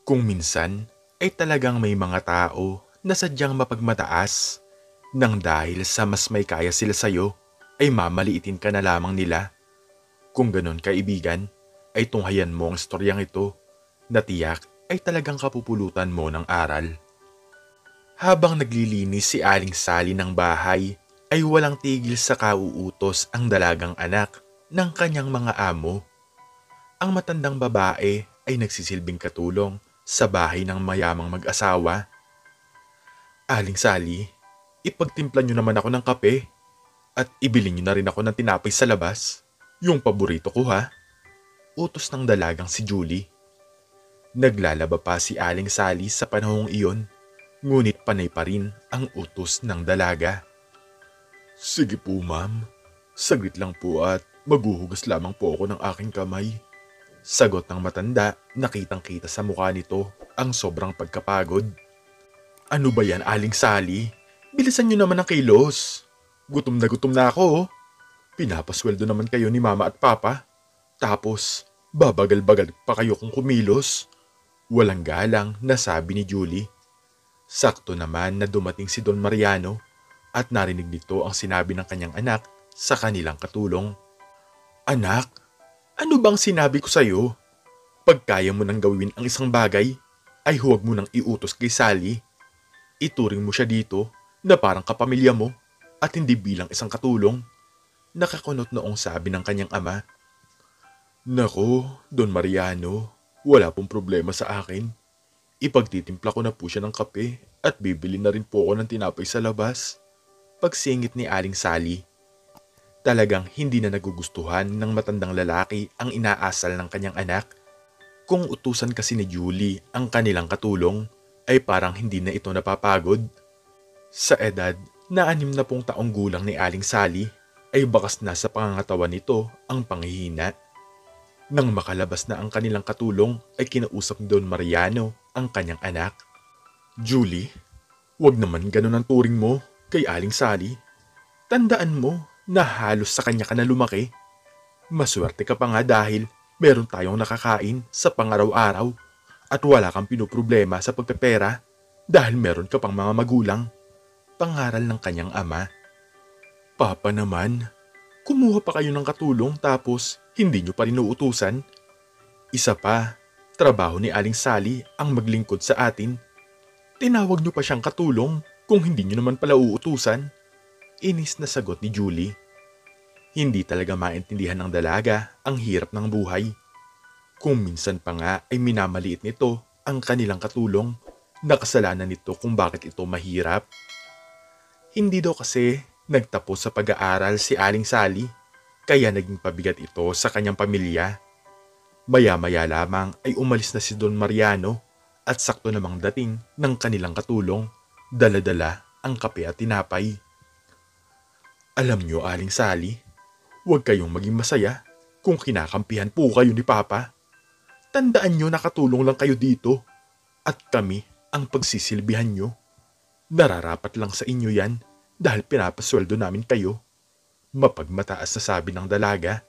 Kung minsan ay talagang may mga tao na sadyang mapagmataas nang dahil sa mas may kaya sila sa'yo ay mamaliitin ka na lamang nila. Kung ganon kaibigan, ay tunghayan mo ang istoryang ito na tiyak ay talagang kapupulutan mo ng aral. Habang naglilinis si Aling Sally ng bahay, ay walang tigil sa kauutos ang dalagang anak ng kanyang mga amo. Ang matandang babae ay nagsisilbing katulong sa bahay ng mayamang mag-asawa. Aling Sally, ipagtimpla niyo naman ako ng kape at ibili niyo na rin ako ng tinapay sa labas. Yung paborito ko ha. Utos ng dalagang si Julie. Naglalaba pa si Aling Sally sa panahong iyon, ngunit panay pa rin ang utos ng dalaga. Sige po ma'am, saglit lang po at maghuhugas lamang po ako ng aking kamay. Sagot ng matanda, nakitang-kita sa mukha nito ang sobrang pagkapagod. Ano ba yan, Aling Sally? Bilisan niyo naman ang kilos. Gutom na ako oh. Pinapasweldo naman kayo ni mama at papa. Tapos, babagal-bagal pa kayo kung kumilos. Walang galang na sabi ni Julie. Sakto naman na dumating si Don Mariano at narinig nito ang sinabi ng kanyang anak sa kanilang katulong. Anak, ano bang sinabi ko sa'yo? Pag kaya mo nang gawin ang isang bagay, ay huwag mo nang iutos kay Sally. Ituring mo siya dito na parang kapamilya mo at hindi bilang isang katulong. Nakakunot noong sabi ng kanyang ama. Nako, Don Mariano, wala pong problema sa akin. Ipagtitimpla ko na po siya ng kape at bibili na rin po ako ng tinapay sa labas. Pagsingit ni Aling Sally. Talagang hindi na nagugustuhan ng matandang lalaki ang inaasal ng kanyang anak. Kung utusan kasi ni Julie ang kanilang katulong, ay parang hindi na ito napapagod. Sa edad na 60 taong gulang ni Aling Sally, ay bakas na sa pangangatawan nito ang panghihina. Nang makalabas na ang kanilang katulong ay kinausap ni Don Mariano ang kanyang anak. Julie, wag naman ganun ang turing mo kay Aling Sally. Tandaan mo na halos sa kanya ka na lumaki. Maswerte ka pa nga dahil meron tayong nakakain sa pangaraw-araw at wala kang pinoproblema sa pagpepera dahil meron ka pang mga magulang. Pangaral ng kanyang ama. Papa naman, kumuha pa kayo ng katulong tapos hindi nyo pa rin uutusan. Isa pa, trabaho ni Aling Sally ang maglingkod sa atin. Tinawag nyo pa siyang katulong kung hindi nyo naman pala uutusan. Inis na sagot ni Julie. Hindi talaga maintindihan ng dalaga ang hirap ng buhay. Kung minsan pa nga ay minamaliit nito ang kanilang katulong, nakasalanan nito kung bakit ito mahirap. Hindi daw kasi nagtapos sa pag-aaral si Aling Sally, kaya naging pabigat ito sa kanyang pamilya. Maya-maya lamang ay umalis na si Don Mariano at sakto namang dating ng kanilang katulong, dala-dala ang kape at tinapay. Alam nyo, Aling Sally, huwag kayong maging masaya kung kinakampihan po kayo ni Papa. Tandaan nyo na katulong lang kayo dito at kami ang pagsisilbihan nyo. Nararapat lang sa inyo yan dahil pinapasweldo namin kayo. Mapagmataas na sabi ng dalaga.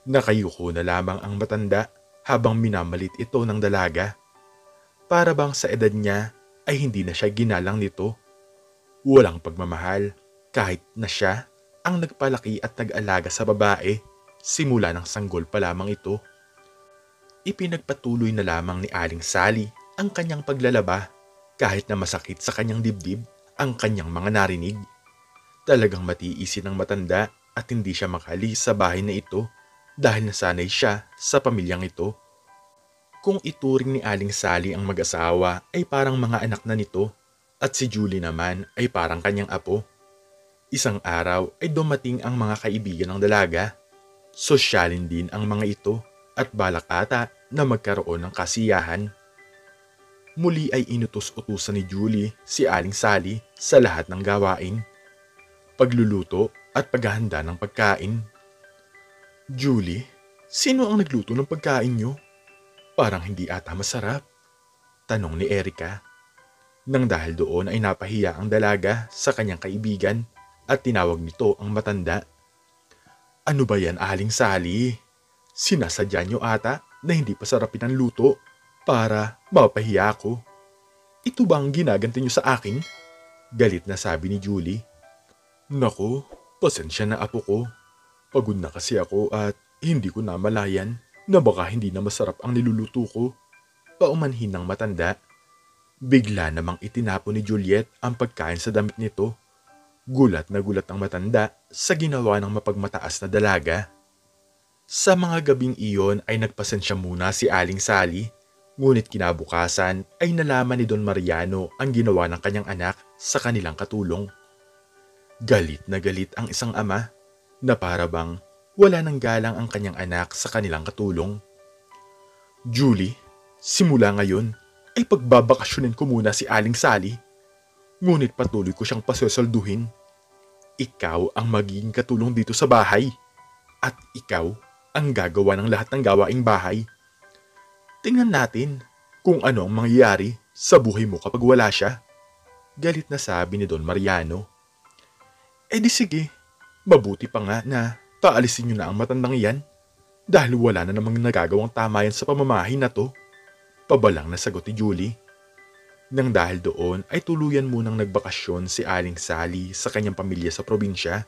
Nakayuko na lamang ang matanda habang minamalit ito ng dalaga. Para bang sa edad niya ay hindi na siya ginalang nito. Walang pagmamahal kahit na siya ang nagpalaki at nag-alaga sa babae simula ng sanggol pa lamang ito. Ipinagpatuloy na lamang ni Aling Sally ang kanyang paglalaba kahit na masakit sa kanyang dibdib ang kanyang mga narinig. Talagang matiisin ng matanda at hindi siya makalis sa bahay na ito dahil nasanay siya sa pamilyang ito. Kung ituring ni Aling Sally ang mag-asawa ay parang mga anak na nito at si Julie naman ay parang kanyang apo. Isang araw ay dumating ang mga kaibigan ng dalaga. Sosyalin din ang mga ito at balak ata na magkaroon ng kasiyahan. Muli ay inutos-utusan ni Julie si Aling Sally sa lahat ng gawain. Pagluluto at paghahanda ng pagkain. Julie, sino ang nagluto ng pagkain nyo? Parang hindi ata masarap. Tanong ni Erica. Nang dahil doon ay napahiya ang dalaga sa kanyang kaibigan at tinawag nito ang matanda. Ano ba yan, Aling Sally? Sinasadya nyo ata na hindi pasarapin ang luto. para mapahiya ako. Ito ba ang ginaganti niyo sa akin? Galit na sabi ni Julie. Naku, pasensya na apo ko. Pagod na kasi ako at hindi ko namalayan na baka hindi na masarap ang niluluto ko. Paumanhin ng matanda. Bigla namang itinapon ni Juliet ang pagkain sa damit nito. Gulat na gulat ang matanda sa ginawa ng mapagmataas na dalaga. Sa mga gabing iyon ay nagpasensya muna si Aling Sally, ngunit kinabukasan ay nalaman ni Don Mariano ang ginawa ng kanyang anak sa kanilang katulong. Galit na galit ang isang ama na para bang wala nang galang ang kanyang anak sa kanilang katulong. Julie, simula ngayon ay pagbabakasyonin ko muna si Aling Sally, ngunit patuloy ko siyang pasesolduhin. Ikaw ang magiging katulong dito sa bahay at ikaw ang gagawa ng lahat ng gawaing bahay. Tingnan natin kung ano ang mangyayari sa buhay mo kapag wala siya. Galit na sabi ni Don Mariano. Eh di sige, mabuti pa nga na paalisin niyo na ang matandang yan dahil wala na namang nagagawang tama yan sa pamamahay na to. Pabalang na sagot ni Julie. Nang dahil doon ay tuluyan munang nagbakasyon si Aling Sally sa kanyang pamilya sa probinsya.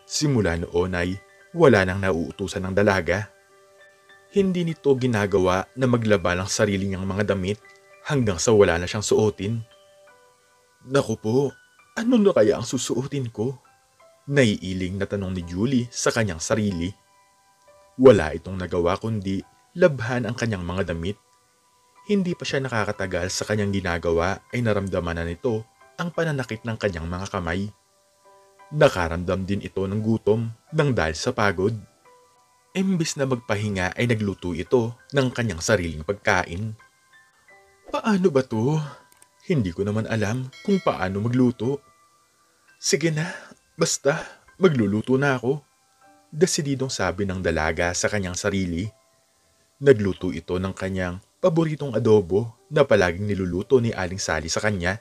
Simula noon ay wala nang nauutusan ng dalaga. Hindi nito ginagawa na maglaba ng sarili niyang mga damit hanggang sa wala na siyang suotin. Naku po, ano na kaya ang susuotin ko? Naiiling na tanong ni Julie sa kanyang sarili. Wala itong nagawa kundi labhan ang kanyang mga damit. Hindi pa siya nakakatagal sa kanyang ginagawa ay naramdaman na nito ang pananakit ng kanyang mga kamay. Nakaramdam din ito ng gutom nang dahil sa pagod. Imbis na magpahinga ay nagluto ito ng kanyang sariling pagkain. Paano ba to? Hindi ko naman alam kung paano magluto. Sige na, basta magluluto na ako. Desididong sabi ng dalaga sa kanyang sarili. Nagluto ito ng kanyang paboritong adobo na palaging niluluto ni Aling Sally sa kanya.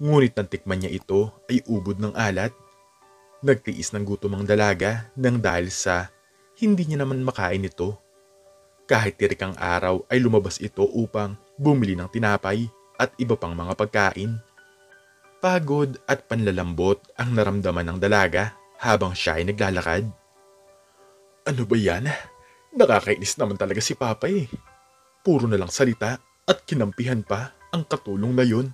Ngunit nang tikman niya ito ay ubod ng alat. Nagtiis ng gutom ang dalaga nang dahil sa hindi niya naman makain ito. Kahit tirikang araw ay lumabas ito upang bumili ng tinapay at iba pang mga pagkain. Pagod at panlalambot ang naramdaman ng dalaga habang siya ay naglalakad. Ano ba yan? Nakakainis naman talaga si Papa eh. Puro na lang salita at kinampihan pa ang katulong na yun.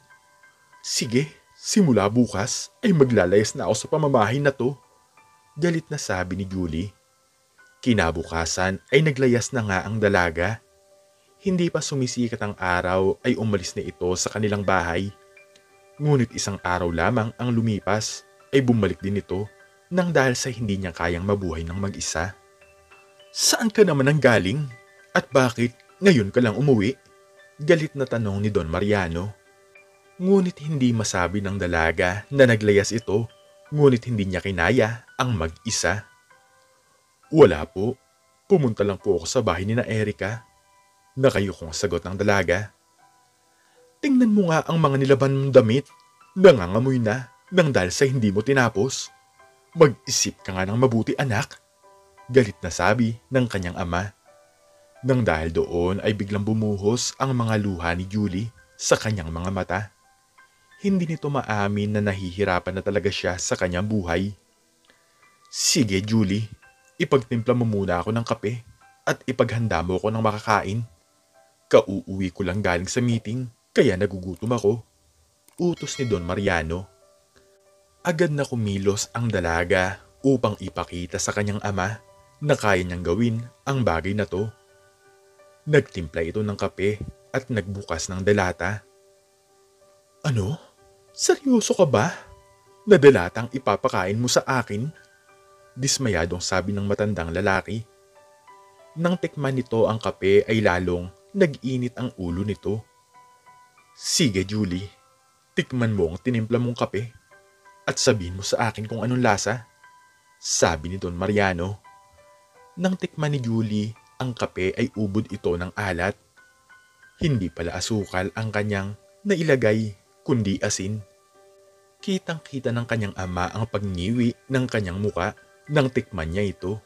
Sige, simula bukas ay maglalayas na ako sa pamamahay na to. Galit na sabi ni Julie. Kinabukasan ay naglayas na nga ang dalaga. Hindi pa sumisikat ang araw ay umalis na ito sa kanilang bahay. Ngunit isang araw lamang ang lumipas ay bumalik din ito nang dahil sa hindi niya kayang mabuhay ng mag-isa. Saan ka naman ang galing? At bakit ngayon ka lang umuwi? Galit na tanong ni Don Mariano. Ngunit hindi masabi ng dalaga na naglayas ito, ngunit hindi niya kinaya ang mag-isa. Wala po, pumunta lang po ako sa bahay ni na Erica. Nakayukong sagot ng dalaga. Tingnan mo nga ang mga nilaban mong damit, nangangamoy na nang dahil sa hindi mo tinapos. Mag-isip ka nga ng mabuti anak, galit na sabi ng kanyang ama. Nang dahil doon ay biglang bumuhos ang mga luha ni Julie sa kanyang mga mata. Hindi nito maamin na nahihirapan na talaga siya sa kanyang buhay. Sige Julie, ipagtimpla mo muna ako ng kape at ipaghanda mo ako ng makakain. Kauuwi ko lang galing sa meeting kaya nagugutom ako. Utos ni Don Mariano. Agad na kumilos ang dalaga upang ipakita sa kanyang ama na kaya niyang gawin ang bagay na to. Nagtimpla ito ng kape at nagbukas ng delata. Ano? Seryoso ka ba? Na delatang ipapakain mo sa akin? Dismayadong sabi ng matandang lalaki. Nang tikman nito ang kape ay lalong nag-init ang ulo nito. Sige Julie, tikman mo ang tinimpla mong kape at sabihin mo sa akin kung anong lasa, sabi ni Don Mariano. Nang tikman ni Julie ang kape ay ubod ito ng alat. Hindi pala asukal ang kanyang nailagay kundi asin. Kitang-kita ng kanyang ama ang pagngiwi ng kanyang muka nang tikman niya ito.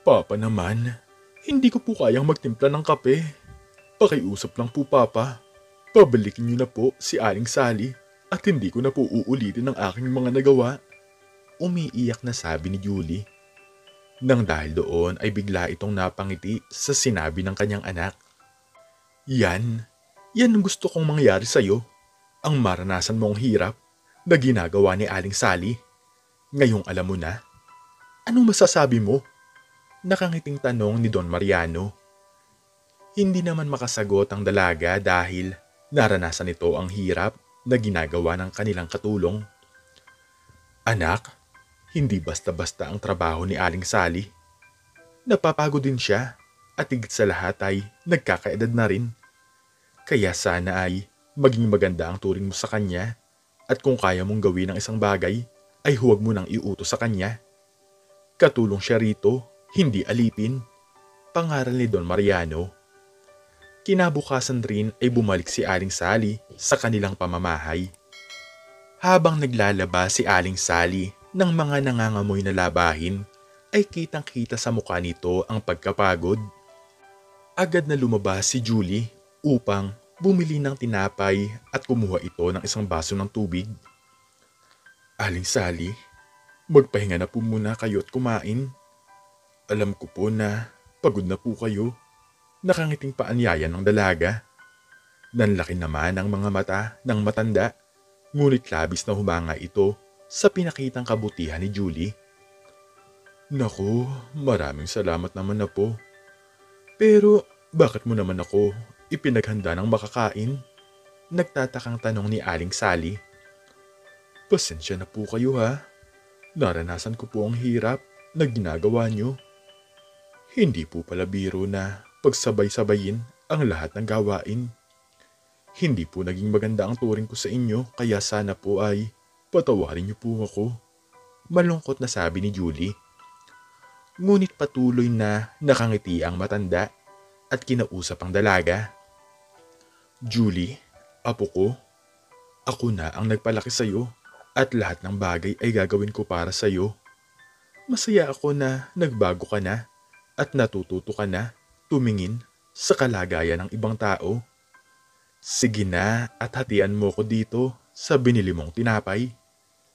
Papa naman, hindi ko po kayang magtimpla ng kape. Pakiusap lang po, Papa. Pabalikin niyo na po si Aling Sally at hindi ko na po uulitin ang aking mga nagawa. Umiiyak na sabi ni Julie. Nang dahil doon ay bigla itong napangiti sa sinabi ng kanyang anak. Yan, yan ang gusto kong mangyari sa'yo. Ang maranasan mong hirap na ginagawa ni Aling Sally. Ngayong alam mo na. Anong masasabi mo? Nakangiting tanong ni Don Mariano. Hindi naman makasagot ang dalaga dahil naranasan nito ang hirap na ginagawa ng kanilang katulong. Anak, hindi basta-basta ang trabaho ni Aling Sally. Napapagod din siya at higit sa lahat ay nagkakaedad na rin. Kaya sana ay maging maganda ang turing mo sa kanya at kung kaya mong gawin ang isang bagay ay huwag mo nang iutos sa kanya. Katulong siya rito, hindi alipin. Pangaral ni Don Mariano. Kinabukasan rin ay bumalik si Aling Sally sa kanilang pamamahay. Habang naglalaba si Aling Sally ng mga nangangamoy na labahin, ay kitang-kita sa mukha nito ang pagkapagod. Agad na lumabas si Julie upang bumili ng tinapay at kumuha ito ng isang baso ng tubig. Aling Sally, magpahinga na po muna kayo at kumain. Alam ko po na pagod na po kayo. Nakangiting paanyaya ng dalaga. Nanlaki naman ang mga mata ng matanda, ngunit labis na humanga ito sa pinakitang kabutihan ni Julie. Naku, maraming salamat naman na po. Pero bakit mo naman ako ipinaghanda ng makakain? Nagtatakang tanong ni Aling Sally. Pasensya na po kayo ha. Naranasan ko po ang hirap na ginagawa nyo. Hindi po pala biro na pagsabay-sabayin ang lahat ng gawain. Hindi po naging maganda ang turing ko sa inyo kaya sana po ay patawarin niyo po ako. Malungkot na sabi ni Julie. Ngunit patuloy na nakangiti ang matanda at kinausap ang dalaga. Julie, apo ko, ako na ang nagpalaki sa iyo at lahat ng bagay ay gagawin ko para sa iyo. Masaya ako na nagbago ka na at natututo ka na tumingin sa kalagayan ng ibang tao. Sige na at hatian mo ko dito sa binili mong tinapay,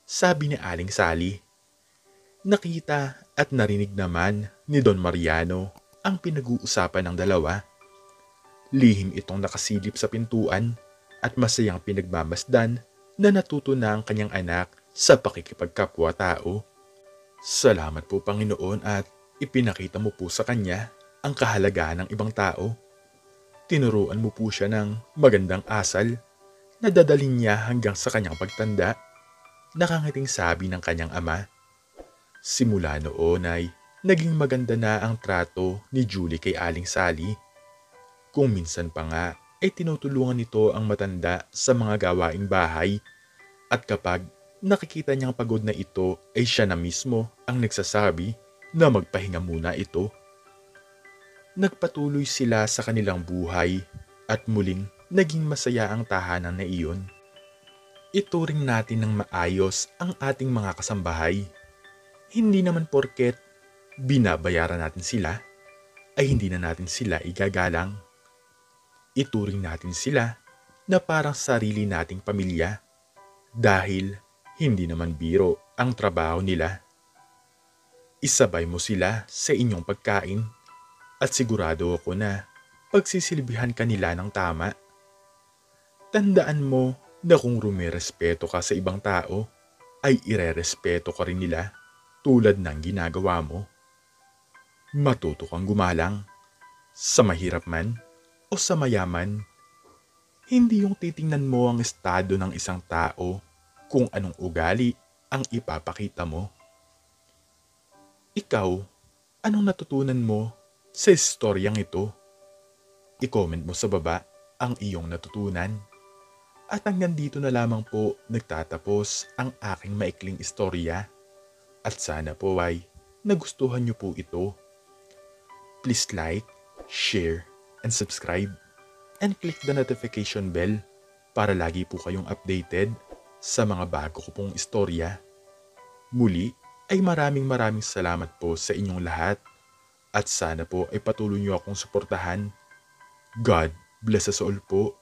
sabi ni Aling Sally. Nakita at narinig naman ni Don Mariano ang pinag-uusapan ng dalawa. Lihim itong nakasilip sa pintuan at masayang pinagmamasdan na natuto na ang kanyang anak sa pakikipagkapwa-tao. Salamat po Panginoon at ipinakita mo po sa kanya ang kahalagaan ng ibang tao. Tinuruan mo po siya ng magandang asal na dadalhin niya hanggang sa kanyang pagtanda. Nakangiting sabi ng kanyang ama. Simula noon ay naging maganda na ang trato ni Julie kay Aling Sally. Kung minsan pa nga ay tinutulungan nito ang matanda sa mga gawaing bahay at kapag nakikita niyang pagod na ito ay siya na mismo ang nagsasabi na magpahinga muna ito. Nagpatuloy sila sa kanilang buhay at muling naging masaya ang tahanan na iyon. Ituring natin ng maayos ang ating mga kasambahay. Hindi naman porket binabayaran natin sila ay hindi na natin sila igagalang. Ituring natin sila na parang sarili nating pamilya dahil hindi naman biro ang trabaho nila. Isabay mo sila sa inyong pagkain at sigurado ako na pagsisilbihan ka nila ng tama. Tandaan mo na kung rumirespeto ka sa ibang tao, ay irerespeto ka rin nila tulad ng ginagawa mo. Matuto kang gumalang, sa mahirap man o sa mayaman. Hindi yung titingnan mo ang estado ng isang tao kung anong ugali ang ipapakita mo. Ikaw, anong natutunan mo sa istoryang ito? I-comment mo sa baba ang iyong natutunan. At hanggang dito na lamang po nagtatapos ang aking maikling istorya. At sana po ay nagustuhan niyo po ito. Please like, share, and subscribe. And click the notification bell para lagi po kayong updated sa mga bago ko pong istorya. Muli ay maraming salamat po sa inyong lahat at sana po ay patuloy niyo akong suportahan. God Bless us all po.